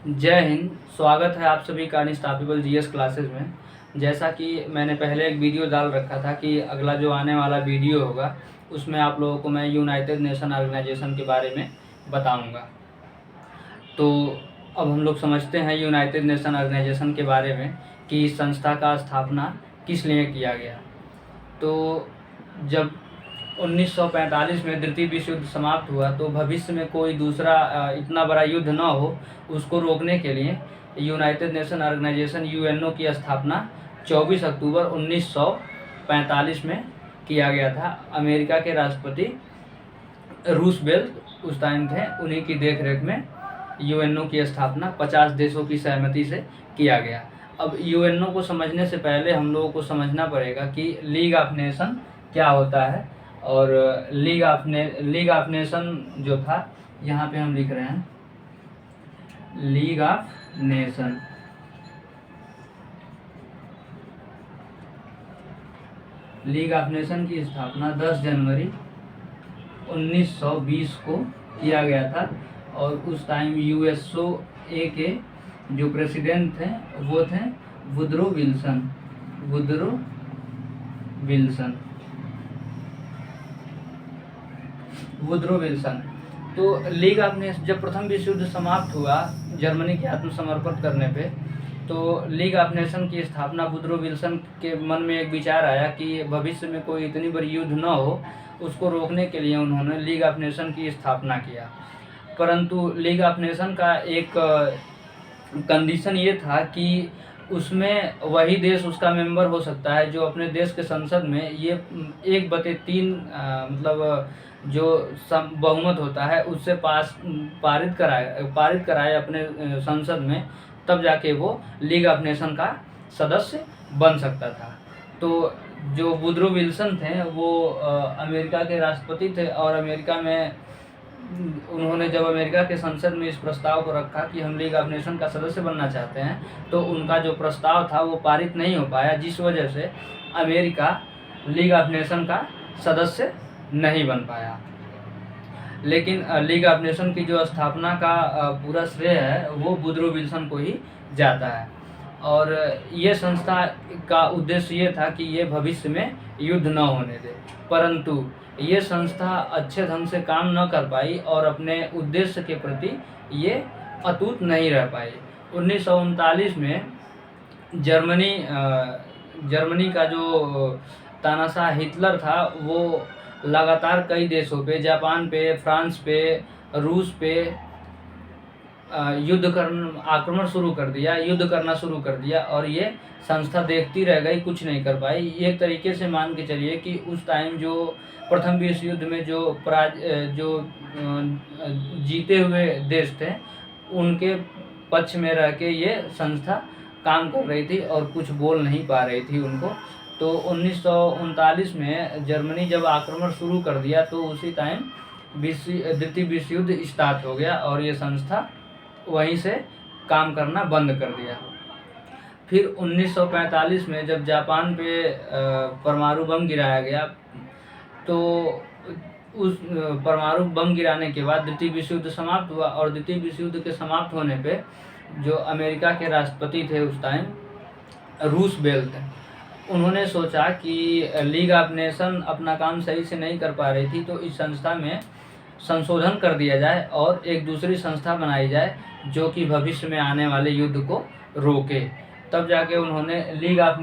जय हिंद। स्वागत है आप सभी का अनस्टॉपेबल जीएस क्लासेस में। जैसा कि मैंने पहले एक वीडियो डाल रखा था कि अगला जो आने वाला वीडियो होगा उसमें आप लोगों को मैं यूनाइटेड नेशन ऑर्गेनाइजेशन के बारे में बताऊंगा। तो अब हम लोग समझते हैं यूनाइटेड नेशन ऑर्गेनाइजेशन के बारे में कि इस संस्था का स्थापना किस लिए किया गया। तो जब 1945 में द्वितीय विश्व युद्ध समाप्त हुआ तो भविष्य में कोई दूसरा इतना बड़ा युद्ध न हो, उसको रोकने के लिए यूनाइटेड नेशन ऑर्गेनाइजेशन यूएनओ की स्थापना 24 अक्टूबर 1945 में किया गया था। अमेरिका के राष्ट्रपति रूसवेल्ट उस टाइम थे, उन्हीं की देखरेख में यूएनओ की स्थापना 50 देशों की सहमति से किया गया। अब यूएनओ को समझने से पहले हम लोगों को समझना पड़ेगा कि लीग ऑफ नेशन क्या होता है। और लीग ऑफ नेशन जो था, यहाँ पे हम लिख रहे हैं league of nation. League of nation की स्थापना 10 जनवरी 1920 को किया गया था और उस टाइम यूएसओए के जो प्रेसिडेंट थे वो थे वुडरो विल्सन। तो लीग ऑफ नेशन जब प्रथम विश्व युद्ध समाप्त हुआ जर्मनी के आत्मसमर्पण करने पे, तो लीग ऑफ नेशन की स्थापना वुडरो विल्सन के मन में एक विचार आया कि भविष्य में कोई इतनी बड़ी युद्ध न हो, उसको रोकने के लिए उन्होंने लीग ऑफ नेशन की स्थापना किया। परंतु लीग ऑफ नेशन का एक कंडीशन ये था कि उसमें वही देश उसका मेंबर हो सकता है जो अपने देश के संसद में ये 1/3 मतलब जो बहुमत होता है उससे पारित कराए अपने संसद में, तब जाके वो लीग ऑफ नेशन का सदस्य बन सकता था। तो जो वुडरो विल्सन थे वो अमेरिका के राष्ट्रपति थे और अमेरिका में उन्होंने जब अमेरिका के संसद में इस प्रस्ताव को रखा कि हम लीग ऑफ नेशन का सदस्य बनना चाहते हैं, तो उनका जो प्रस्ताव था वो पारित नहीं हो पाया, जिस वजह से अमेरिका लीग ऑफ नेशन का सदस्य नहीं बन पाया। लेकिन लीग ऑफ नेशन की जो स्थापना का पूरा श्रेय है वो वुडरो विल्सन को ही जाता है। और ये संस्था का उद्देश्य ये था कि ये भविष्य में युद्ध न होने दे, परंतु ये संस्था अच्छे ढंग से काम न कर पाई और अपने उद्देश्य के प्रति ये अटूट नहीं रह पाई। 1939 में जर्मनी का जो तानाशाह हिटलर था वो लगातार कई देशों पे, जापान पे, फ्रांस पे, रूस पे युद्ध करना शुरू कर दिया और ये संस्था देखती रह गई, कुछ नहीं कर पाई। एक तरीके से मान के चलिए कि उस टाइम जो प्रथम विश्व युद्ध में जो जीते हुए देश थे उनके पक्ष में रह के ये संस्था काम कर रही थी और कुछ बोल नहीं पा रही थी उनको। तो 1939 में जर्मनी जब आक्रमण शुरू कर दिया तो उसी टाइम द्वितीय विश्व युद्ध स्टार्ट हो गया और ये संस्था वहीं से काम करना बंद कर दिया। फिर 1945 में जब जापान पे परमाणु बम गिराया गया, तो उस परमाणु बम गिराने के बाद द्वितीय विश्व युद्ध समाप्त हुआ और द्वितीय विश्व युद्ध के समाप्त होने पे जो अमेरिका के राष्ट्रपति थे उस टाइम रूसवेल्ट, उन्होंने सोचा कि लीग ऑफ नेशन अपना काम सही से नहीं कर पा रही थी, तो इस संस्था में संशोधन कर दिया जाए और एक दूसरी संस्था बनाई जाए जो कि भविष्य में आने वाले युद्ध को रोके। तब जाके उन्होंने लीग ऑफ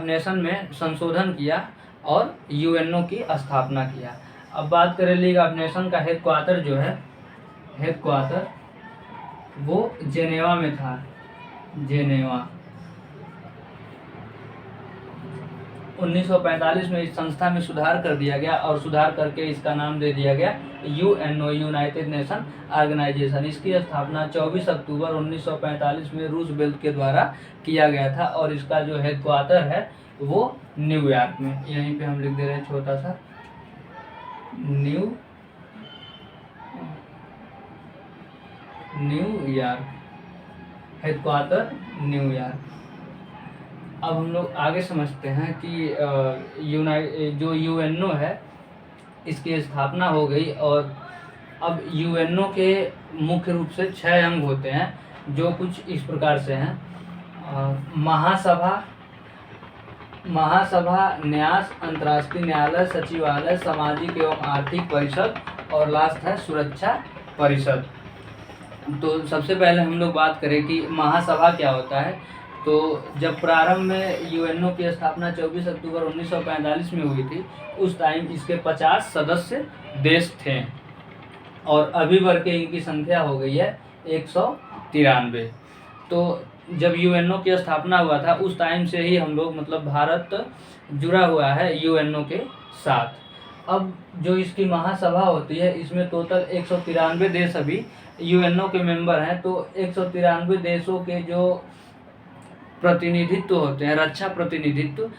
नेशन में संशोधन किया और यूएनओ की स्थापना किया। अब बात करें लीग ऑफ नेशन का हेडक्वार्टर जो है, हेडक्वार्टर वो जेनेवा में था। जेनेवा 1945 में इस संस्था में सुधार कर दिया गया और सुधार करके इसका नाम दे दिया गया यूएनओ, यूनाइटेड नेशन ऑर्गेनाइजेशन। इसकी स्थापना 24 अक्टूबर 1945 में रूसवेल्ट के द्वारा किया गया था और इसका जो हेडक्वार्टर है वो न्यूयॉर्क में, यहीं पे हम लिख दे रहे हैं छोटा सा न्यूयॉर्क, हेडक्वार्टर न्यूयॉर्क। अब हम लोग आगे समझते हैं कि जो यूएनओ है इसकी स्थापना हो गई और अब यूएनओ के मुख्य रूप से 6 अंग होते हैं जो कुछ इस प्रकार से हैं। महासभा, न्यास, अंतर्राष्ट्रीय न्यायालय, सचिवालय, सामाजिक एवं आर्थिक परिषद और लास्ट है सुरक्षा परिषद। तो सबसे पहले हम लोग बात करें कि महासभा क्या होता है। तो जब प्रारंभ में यूएनओ की स्थापना 24 अक्टूबर 1945 में हुई थी, उस टाइम इसके 50 सदस्य देश थे और अभी बढ़ के इनकी संख्या हो गई है 193। तो जब यूएनओ की स्थापना हुआ था उस टाइम से ही हम लोग मतलब भारत जुड़ा हुआ है यूएनओ के साथ। अब जो इसकी महासभा होती है इसमें टोटल 193 देश अभी यूएनओ के मेंबर हैं। तो 193 देशों के जो प्रतिनिधित्व होते हैं, रक्षा प्रतिनिधित्व,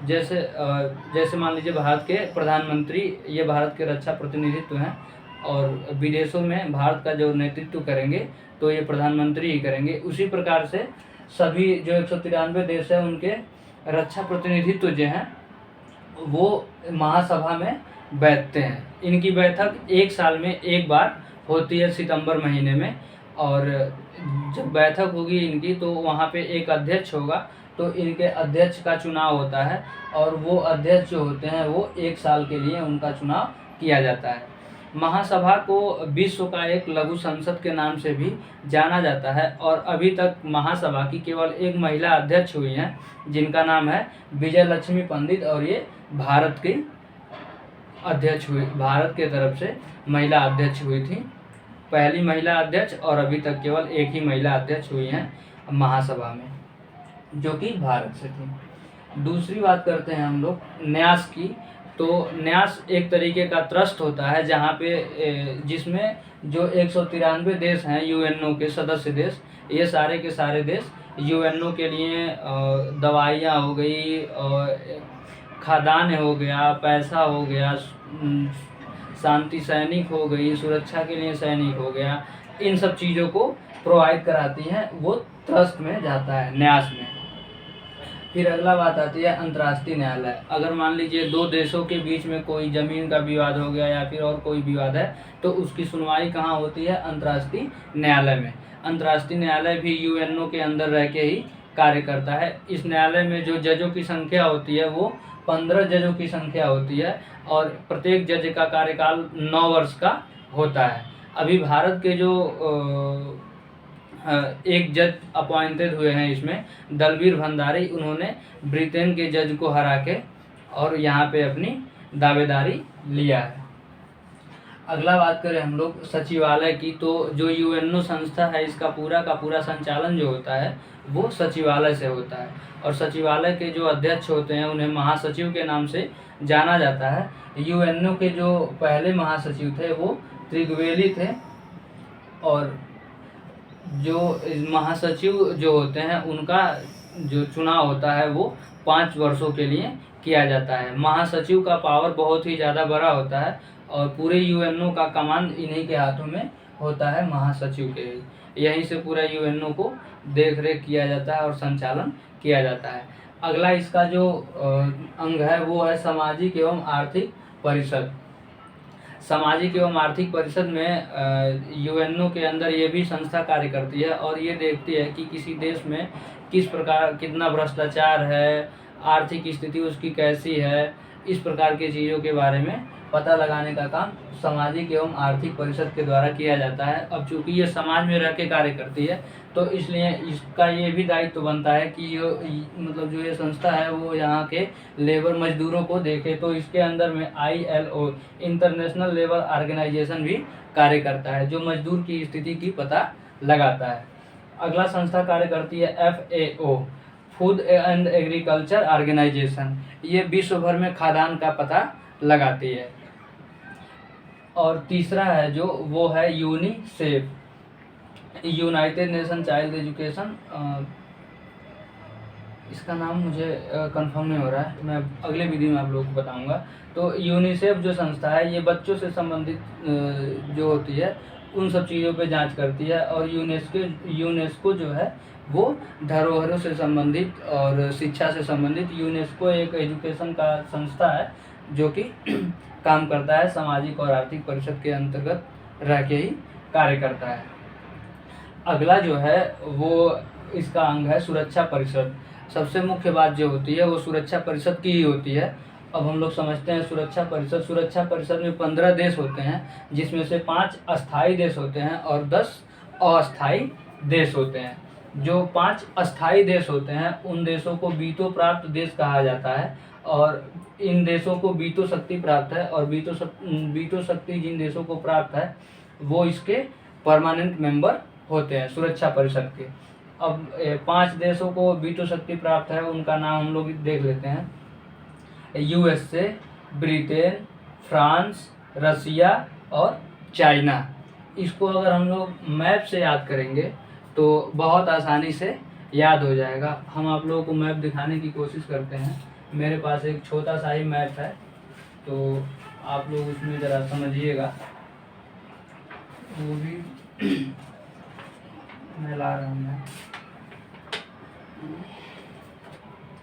जैसे मान लीजिए भारत के प्रधानमंत्री ये भारत के रक्षा प्रतिनिधित्व हैं और विदेशों में भारत का जो नेतृत्व करेंगे तो ये प्रधानमंत्री ही करेंगे। उसी प्रकार से सभी जो 193 देश हैं उनके रक्षा प्रतिनिधित्व जो हैं वो महासभा में बैठते हैं। इनकी बैठक 1 साल में एक बार होती है सितंबर महीने में, और जब बैठक होगी इनकी तो वहाँ पे एक अध्यक्ष होगा। तो इनके अध्यक्ष का चुनाव होता है और वो अध्यक्ष जो होते हैं वो 1 साल के लिए उनका चुनाव किया जाता है। महासभा को विश्व का एक लघु संसद के नाम से भी जाना जाता है और अभी तक महासभा की केवल एक महिला अध्यक्ष हुई हैं जिनका नाम है विजय लक्ष्मी पंडित, और ये भारत की अध्यक्ष हुई, भारत के तरफ से महिला अध्यक्ष हुई थी, पहली महिला अध्यक्ष, और अभी तक केवल एक ही महिला अध्यक्ष हुई हैं महासभा में जो कि भारत से थी। दूसरी बात करते हैं हम लोग न्यास की। तो न्यास एक तरीके का ट्रस्ट होता है जहाँ पे जिसमें जो 193 देश हैं यूएनओ के सदस्य देश, ये सारे के सारे देश यूएनओ के लिए दवाइयाँ हो गई, खाद्यान्न हो गया, पैसा हो गया, शांति सैनिक हो गई, सुरक्षा के लिए सैनिक हो गया, इन सब चीज़ों को प्रोवाइड कराती हैं, वो ट्रस्ट में जाता है, न्यास में। फिर अगला बात आती है अंतर्राष्ट्रीय न्यायालय। अगर मान लीजिए 2 देशों के बीच में कोई ज़मीन का विवाद हो गया या फिर और कोई विवाद है तो उसकी सुनवाई कहाँ होती है? अंतर्राष्ट्रीय न्यायालय में। अंतर्राष्ट्रीय न्यायालय भी यूएनओ के अंदर रह के ही कार्य करता है। इस न्यायालय में जो जजों की संख्या होती है वो 15 जजों की संख्या होती है और प्रत्येक जज का कार्यकाल 9 वर्ष का होता है। अभी भारत के जो एक जज अपॉइंटेड हुए हैं इसमें, दलवीर भंडारी, उन्होंने ब्रिटेन के जज को हरा के और यहाँ पे अपनी दावेदारी लिया है। अगला बात करें हम लोग सचिवालय की। तो जो यूएनओ संस्था है इसका पूरा का पूरा संचालन जो होता है वो सचिवालय से होता है और सचिवालय के जो अध्यक्ष होते हैं उन्हें महासचिव के नाम से जाना जाता है। यूएनओ के जो पहले महासचिव थे वो त्रिगवेली थे और जो महासचिव जो होते हैं उनका जो चुनाव होता है वो 5 वर्षों के लिए किया जाता है। महासचिव का पावर बहुत ही ज़्यादा बड़ा होता है और पूरे यूएनओ का कमांड इन्हीं के हाथों में होता है, महासचिव के। यहीं से पूरा यूएनओ को देख रेख किया जाता है और संचालन किया जाता है। अगला इसका जो अंग है वो है सामाजिक एवं आर्थिक परिषद। सामाजिक एवं आर्थिक परिषद में यूएनओ के अंदर ये भी संस्था कार्य करती है और ये देखती है कि किसी देश में किस प्रकार कितना भ्रष्टाचार है, आर्थिक स्थिति उसकी कैसी है, इस प्रकार की चीज़ों के बारे में पता लगाने का काम सामाजिक एवं आर्थिक परिषद के द्वारा किया जाता है। अब चूँकि ये समाज में रह के कार्य करती है तो इसलिए इसका ये भी दायित्व बनता है कि मतलब जो ये संस्था है वो यहाँ के लेबर मजदूरों को देखे। तो इसके अंदर में ILO इंटरनेशनल लेबर ऑर्गेनाइजेशन भी कार्य करता है जो मजदूर की स्थिति की पता लगाता है। अगला संस्था कार्य करती है FAO food and agriculture organisation. ये विश्व भर में खाद्यान्न का पता लगाती है। और तीसरा है जो वो है UNICEF, United nation child education. इसका नाम मुझे कंफर्म नहीं हो रहा है, मैं अगले वीडियो में आप लोगों को बताऊंगा। तो यूनिसेफ जो संस्था है ये बच्चों से संबंधित जो होती है उन सब चीज़ों पे जांच करती है। और यूनेस्को जो है वो धरोहरों से संबंधित और शिक्षा से संबंधित, यूनेस्को एक एजुकेशन का संस्था है जो कि काम करता है सामाजिक और आर्थिक परिषद के अंतर्गत रह के ही कार्य करता है। अगला जो है वो इसका अंग है सुरक्षा परिषद। सबसे मुख्य बात जो होती है वो सुरक्षा परिषद की ही होती है। अब हम लोग समझते हैं सुरक्षा परिषद में 15 देश होते हैं, जिसमें से 5 अस्थायी देश होते हैं और 10 अस्थायी देश होते हैं। जो 5 अस्थायी देश होते हैं उन देशों को वीटो प्राप्त देश कहा जाता है, और इन देशों को वीटो शक्ति प्राप्त है, और वीटो शक्ति जिन देशों को प्राप्त है वो इसके परमानेंट मेंबर होते हैं सुरक्षा परिषद के। अब 5 देशों को वीटो शक्ति प्राप्त है, उनका नाम हम लोग देख लेते हैं। USA, ब्रिटेन, फ्रांस, रसिया और चाइना। इसको अगर हम लोग मैप से याद करेंगे तो बहुत आसानी से याद हो जाएगा। हम आप लोगों को मैप दिखाने की कोशिश करते हैं। मेरे पास एक छोटा सा ही मैप है, तो आप लोग उसमें ज़रा समझिएगा। वो भी मैं ला रहा हूँ।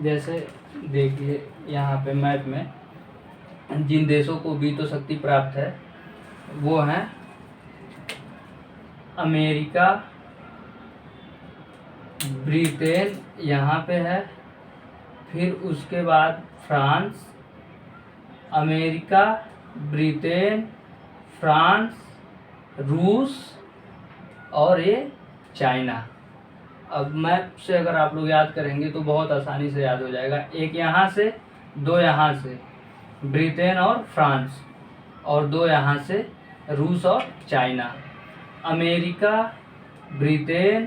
जैसे देखिए यहाँ पे मैप में जिन देशों को वीटो शक्ति प्राप्त है वो हैं अमेरिका, ब्रिटेन यहाँ पे है, फिर उसके बाद फ्रांस, अमेरिका, ब्रिटेन, फ्रांस, रूस और ये चाइना। अब मैप से अगर आप लोग याद करेंगे तो बहुत आसानी से याद हो जाएगा। एक यहाँ से, 2 यहाँ से ब्रिटेन और फ्रांस, और 2 यहाँ से रूस और चाइना। अमेरिका, ब्रिटेन,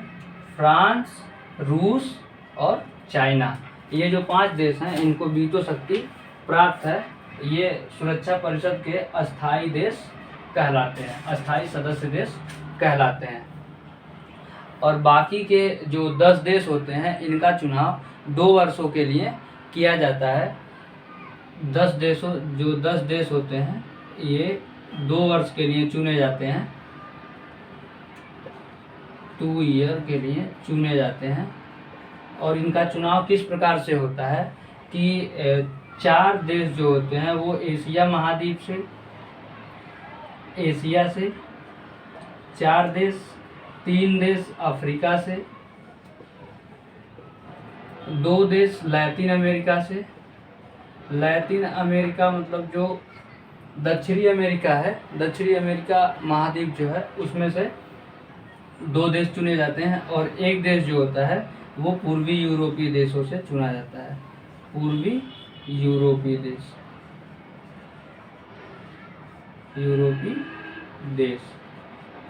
फ्रांस, रूस और चाइना, ये जो 5 देश हैं इनको वीटो शक्ति प्राप्त है। ये सुरक्षा परिषद के अस्थायी देश कहलाते हैं, अस्थायी सदस्य देश कहलाते हैं। और बाकी के जो 10 देश होते हैं इनका चुनाव 2 वर्षों के लिए किया जाता है। 10 देश होते हैं ये 2 वर्ष के लिए चुने जाते हैं, 2 ईयर के लिए चुने जाते हैं। और इनका चुनाव किस प्रकार से होता है कि 4 देश जो होते हैं वो एशिया महाद्वीप से, एशिया से 4 देश, 3 देश अफ्रीका से, 2 देश लैटिन अमेरिका से। लैटिन अमेरिका मतलब जो दक्षिणी अमेरिका है, दक्षिणी अमेरिका महाद्वीप जो है उसमें से 2 देश चुने जाते हैं, और एक देश जो होता है वो पूर्वी यूरोपीय देशों से चुना जाता है। पूर्वी यूरोपीय देश, यूरोपीय देश,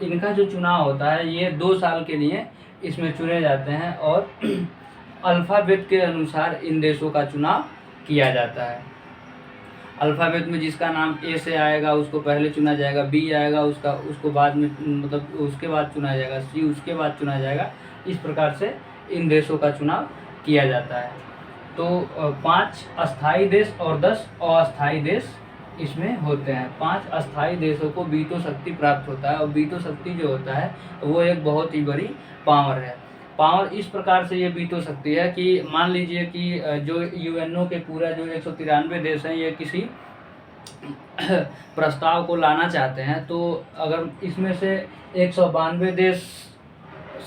इनका जो चुनाव होता है ये 2 साल के लिए इसमें चुने जाते हैं, और अल्फ़ाबेट के अनुसार इन देशों का चुनाव किया जाता है। अल्फ़ाबेट में जिसका नाम ए से आएगा उसको पहले चुना जाएगा, बी आएगा उसको बाद में, मतलब उसके बाद चुना जाएगा, सी उसके बाद चुना जाएगा। इस प्रकार से इन देशों का चुनाव किया जाता है। तो 5 अस्थायी देश और 10 अस्थायी देश इसमें होते हैं। 5 अस्थायी देशों को वीटो शक्ति प्राप्त होता है, और वीटो शक्ति जो होता है वो एक बहुत ही बड़ी पावर है। पावर इस प्रकार से ये वीटो शक्ति है कि मान लीजिए कि जो यूएनओ के पूरा जो 193 देश हैं ये किसी प्रस्ताव को लाना चाहते हैं, तो अगर इसमें से 192 देश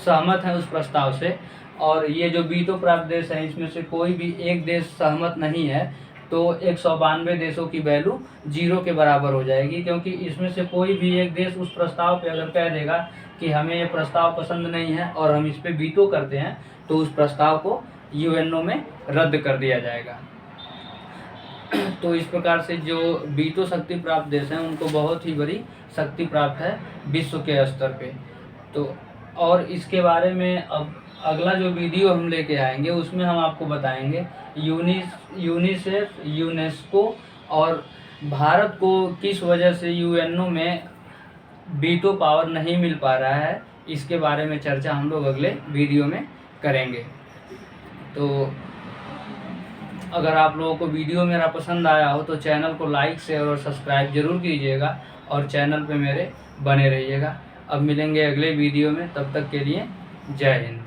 सहमत हैं उस प्रस्ताव से, और ये जो वीटो प्राप्त देश हैं इसमें से कोई भी एक देश सहमत नहीं है, तो 192 देशों की वैल्यू 0 के बराबर हो जाएगी। क्योंकि इसमें से कोई भी एक देश उस प्रस्ताव पे अगर कह देगा कि हमें ये प्रस्ताव पसंद नहीं है और हम इस पे वीटो करते हैं, तो उस प्रस्ताव को यूएनओ में रद्द कर दिया जाएगा। तो इस प्रकार से जो वीटो शक्ति प्राप्त देश हैं उनको बहुत ही बड़ी शक्ति प्राप्त है विश्व के स्तर पे। तो और इसके बारे में अब अगला जो वीडियो हम लेके आएंगे उसमें हम आपको बताएंगे यूनिसेफ, यूनेस्को और भारत को किस वजह से यूएनओ में वीटो पावर नहीं मिल पा रहा है, इसके बारे में चर्चा हम लोग अगले वीडियो में करेंगे। तो अगर आप लोगों को वीडियो मेरा पसंद आया हो तो चैनल को लाइक, शेयर और सब्सक्राइब जरूर कीजिएगा, और चैनल पे मेरे बने रहिएगा। अब मिलेंगे अगले वीडियो में, तब तक के लिए जय हिंद।